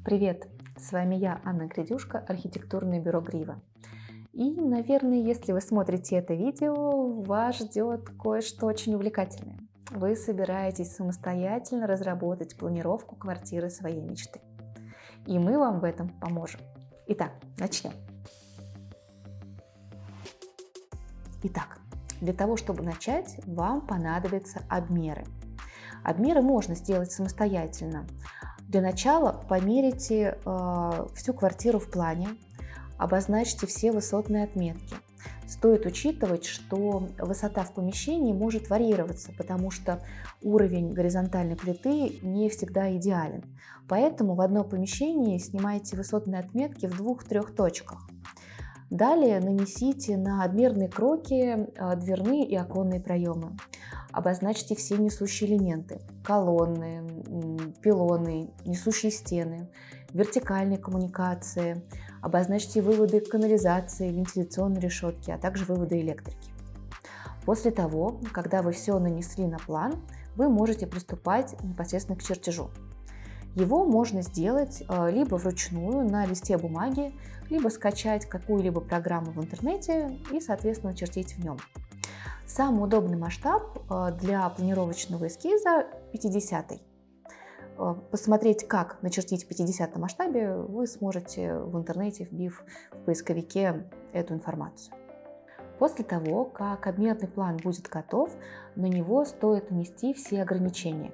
Привет! С вами я, Анна Гридюшко, архитектурное бюро Грива. И, наверное, если вы смотрите это видео, вас ждет кое-что очень увлекательное. Вы собираетесь самостоятельно разработать планировку квартиры своей мечты. И мы вам в этом поможем. Итак, начнем. Итак, для того, чтобы начать, вам понадобятся обмеры. Обмеры можно сделать самостоятельно. Для начала померите всю квартиру в плане, обозначьте все высотные отметки. Стоит учитывать, что высота в помещении может варьироваться, потому что уровень горизонтальной плиты не всегда идеален. Поэтому в одном помещении снимайте высотные отметки в 2-3 точках. Далее нанесите на обмерные кроки дверные и оконные проемы. Обозначьте все несущие элементы: колонны, пилоны, несущие стены, вертикальные коммуникации. Обозначьте выводы канализации, вентиляционной решетки, а также выводы электрики. После того, когда вы все нанесли на план, вы можете приступать непосредственно к чертежу. Его можно сделать либо вручную на листе бумаги, либо скачать какую-либо программу в интернете и, соответственно, чертить в нем. Самый удобный масштаб для планировочного эскиза 50-й. Посмотреть, как начертить в 50 масштабе, вы сможете в интернете, вбив в поисковике эту информацию. После того, как обмерный план будет готов, на него стоит нанести все ограничения.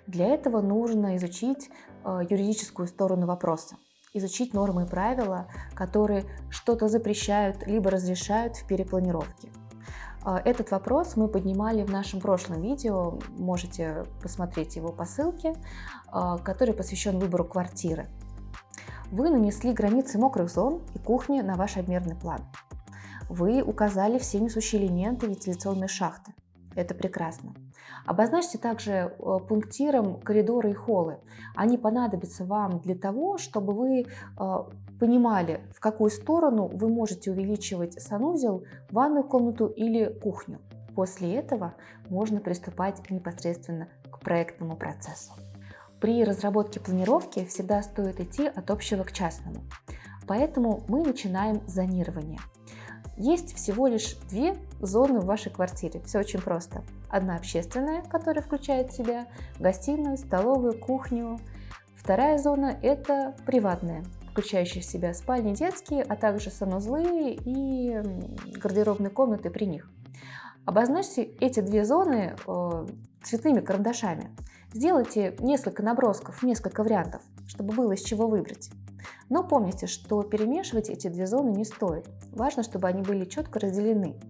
Для этого нужно изучить юридическую сторону вопроса, изучить нормы и правила, которые что-то запрещают либо разрешают в перепланировке. Этот вопрос мы поднимали в нашем прошлом видео, можете посмотреть его по ссылке, который посвящен выбору квартиры. Вы нанесли границы мокрых зон и кухни на ваш обмерный план. Вы указали все несущие элементы вентиляционной шахты. Это прекрасно. Обозначьте также пунктиром коридоры и холлы. Они понадобятся вам для того, чтобы вы понимали, в какую сторону вы можете увеличивать санузел, ванную комнату или кухню. После этого можно приступать непосредственно к проектному процессу. При разработке планировки всегда стоит идти от общего к частному. Поэтому мы начинаем с зонирования. Есть всего лишь 2 зоны в вашей квартире. Все очень просто. Одна общественная, которая включает в себя гостиную, столовую, кухню. Вторая зона – это приватная, включающая в себя спальни детские, а также санузлы и гардеробные комнаты при них. Обозначьте эти 2 зоны цветными карандашами. Сделайте несколько набросков, несколько вариантов, чтобы было из чего выбрать. Но помните, что перемешивать эти 2 зоны не стоит. Важно, чтобы они были четко разделены.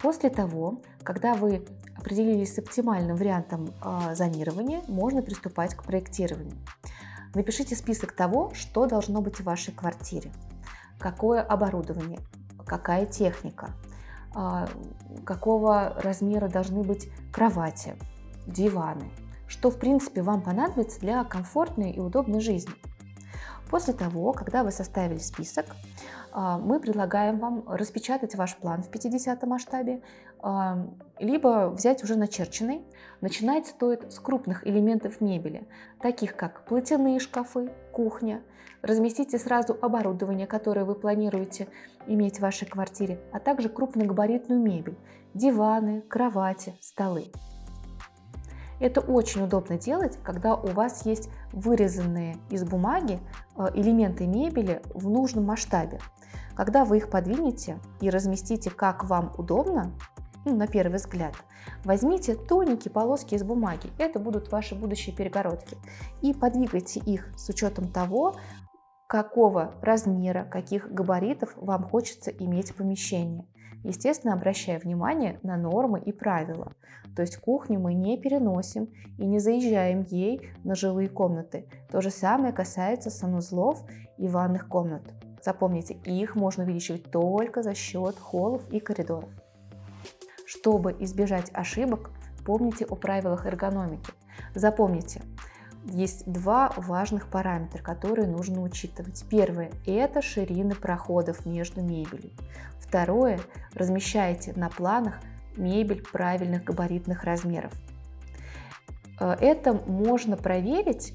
После того, когда вы определились с оптимальным вариантом зонирования, можно приступать к проектированию. Напишите список того, что должно быть в вашей квартире. Какое оборудование, какая техника, какого размера должны быть кровати, диваны, что в принципе вам понадобится для комфортной и удобной жизни. После того, когда вы составили список, мы предлагаем вам распечатать ваш план в 50 масштабе, либо взять уже начерченный. Начинать стоит с крупных элементов мебели, таких как платяные шкафы, кухня. Разместите сразу оборудование, которое вы планируете иметь в вашей квартире, а также крупногабаритную мебель, диваны, кровати, столы. Это очень удобно делать, когда у вас есть вырезанные из бумаги элементы мебели в нужном масштабе. Когда вы их подвинете и разместите как вам удобно, на первый взгляд, возьмите тоненькие полоски из бумаги, это будут ваши будущие перегородки, и подвигайте их с учетом того, какого размера, каких габаритов вам хочется иметь в помещении. Естественно, обращая внимание на нормы и правила. То есть кухню мы не переносим и не заезжаем ей на жилые комнаты. То же самое касается санузлов и ванных комнат. Запомните, их можно увеличивать только за счет холлов и коридоров. Чтобы избежать ошибок, помните о правилах эргономики. Запомните, есть 2 важных параметра, которые нужно учитывать. Первое – это ширины проходов между мебелью. Второе – размещайте на планах мебель правильных габаритных размеров. Это можно проверить,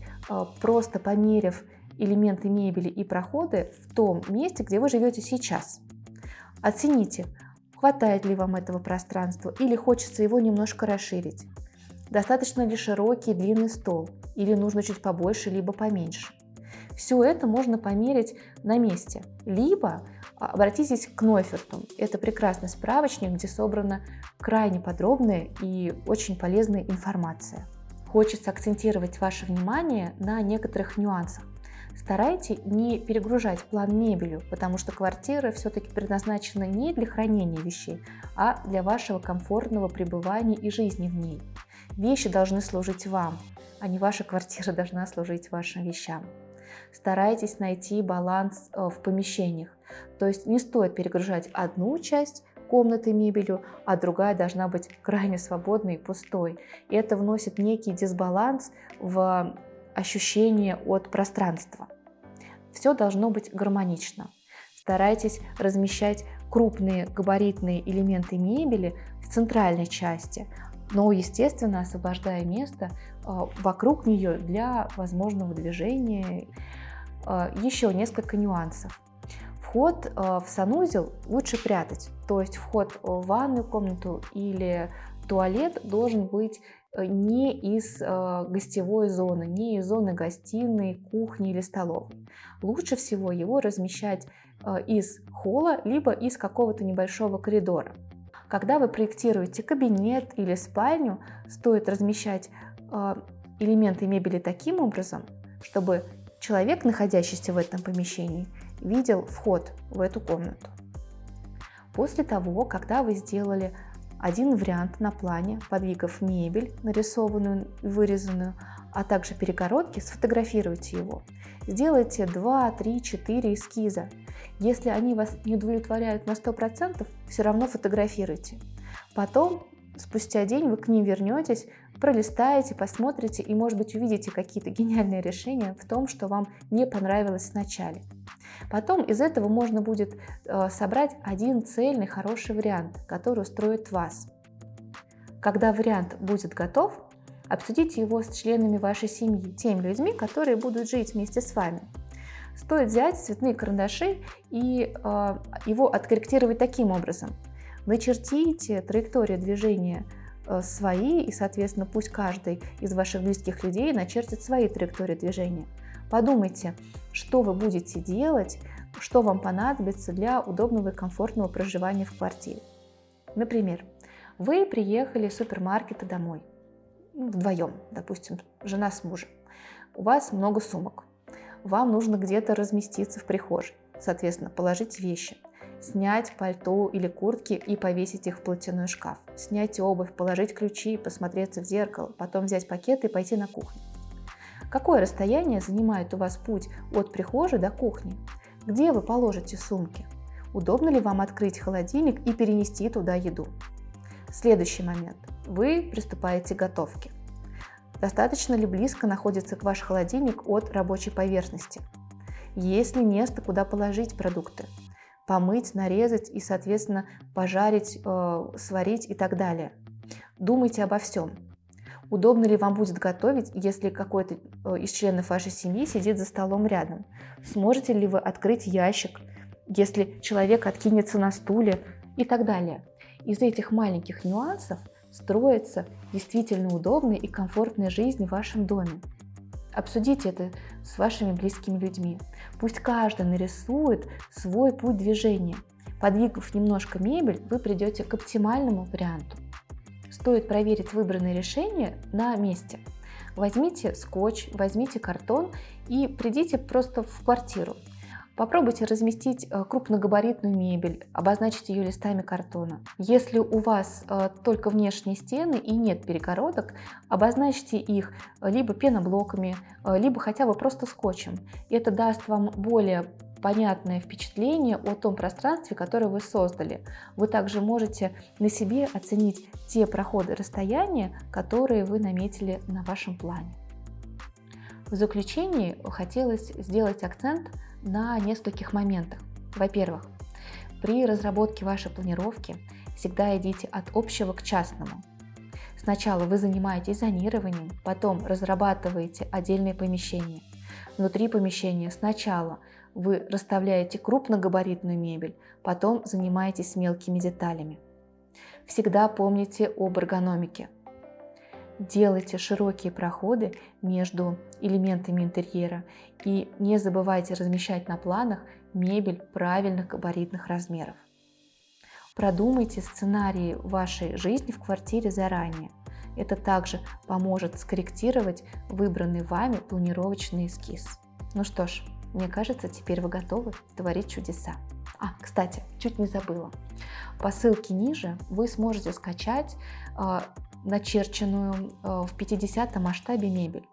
просто померив элементы мебели и проходы в том месте, где вы живете сейчас. Оцените, хватает ли вам этого пространства или хочется его немножко расширить. Достаточно ли широкий и длинный стол или нужно чуть побольше, либо поменьше. Все это можно померить на месте. Либо обратитесь к Нойферту. Это прекрасный справочник, где собрана крайне подробная и очень полезная информация. Хочется акцентировать ваше внимание на некоторых нюансах. Старайтесь не перегружать план мебелью, потому что квартира все-таки предназначена не для хранения вещей, а для вашего комфортного пребывания и жизни в ней. Вещи должны служить вам, а не ваша квартира должна служить вашим вещам. Старайтесь найти баланс в помещениях, то есть не стоит перегружать одну часть комнаты мебелью, а другая должна быть крайне свободной и пустой. И это вносит некий дисбаланс в ощущение от пространства. Все должно быть гармонично. Старайтесь размещать крупные габаритные элементы мебели в центральной части, но, естественно, освобождая место вокруг нее для возможного движения. Еще несколько нюансов. Вход в санузел лучше прятать, то есть вход в ванную комнату или туалет должен быть не из гостевой зоны, не из зоны гостиной, кухни или столовой. Лучше всего его размещать из холла, либо из какого-то небольшого коридора. Когда вы проектируете кабинет или спальню, стоит размещать элементы мебели таким образом, чтобы человек, находящийся в этом помещении, видел вход в эту комнату. После того, когда вы сделали один вариант на плане, подвигав мебель, нарисованную и вырезанную, а также перегородки, сфотографируйте его. Сделайте 2, 3, 4 эскиза. Если они вас не удовлетворяют на 100%, все равно фотографируйте. Потом, спустя день, вы к ним вернетесь, пролистаете, посмотрите и, может быть, увидите какие-то гениальные решения в том, что вам не понравилось вначале. Потом из этого можно будет собрать один цельный хороший вариант, который устроит вас. Когда вариант будет готов, обсудите его с членами вашей семьи, теми людьми, которые будут жить вместе с вами. Стоит взять цветные карандаши и его откорректировать таким образом. Начертите траекторию движения свои, и, соответственно, пусть каждый из ваших близких людей начертит свои траектории движения. Подумайте, что вы будете делать, что вам понадобится для удобного и комфортного проживания в квартире. Например, вы приехали из супермаркета домой, вдвоем, допустим, жена с мужем. У вас много сумок. Вам нужно где-то разместиться в прихожей, соответственно, положить вещи, снять пальто или куртки и повесить их в платяной шкаф, снять обувь, положить ключи, посмотреться в зеркало, потом взять пакеты и пойти на кухню. Какое расстояние занимает у вас путь от прихожей до кухни? Где вы положите сумки? Удобно ли вам открыть холодильник и перенести туда еду? Следующий момент. Вы приступаете к готовке. Достаточно ли близко находится ваш холодильник от рабочей поверхности? Есть ли место, куда положить продукты? Помыть, нарезать и, соответственно, пожарить, сварить и так далее. Думайте обо всем. Удобно ли вам будет готовить, если какой-то из членов вашей семьи сидит за столом рядом? Сможете ли вы открыть ящик, если человек откинется на стуле и так далее? Из этих маленьких нюансов строится действительно удобная и комфортная жизнь в вашем доме. Обсудите это с вашими близкими людьми. Пусть каждый нарисует свой путь движения. Подвигав немножко мебель, вы придете к оптимальному варианту. Стоит проверить выбранное решение на месте. Возьмите скотч, возьмите картон и придите просто в квартиру. Попробуйте разместить крупногабаритную мебель, обозначить ее листами картона. Если у вас только внешние стены и нет перегородок, обозначьте их либо пеноблоками, либо хотя бы просто скотчем. Это даст вам более понятное впечатление о том пространстве, которое вы создали. Вы также можете на себе оценить те проходы и расстояния, которые вы наметили на вашем плане. В заключение хотелось сделать акцент на нескольких моментах. Во-первых, при разработке вашей планировки всегда идите от общего к частному. Сначала вы занимаетесь зонированием, потом разрабатываете отдельные помещения. Внутри помещения сначала вы расставляете крупногабаритную мебель, потом занимаетесь мелкими деталями. Всегда помните об эргономике. Делайте широкие проходы между элементами интерьера и не забывайте размещать на планах мебель правильных габаритных размеров. Продумайте сценарии вашей жизни в квартире заранее. Это также поможет скорректировать выбранный вами планировочный эскиз. Ну что ж, мне кажется, теперь вы готовы творить чудеса. Кстати, чуть не забыла. По ссылке ниже вы сможете скачать начерченную в 50 масштабе мебель.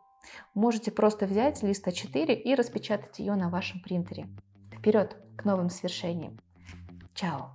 Можете просто взять лист А4 и распечатать ее на вашем принтере. Вперед к новым свершениям! Чао!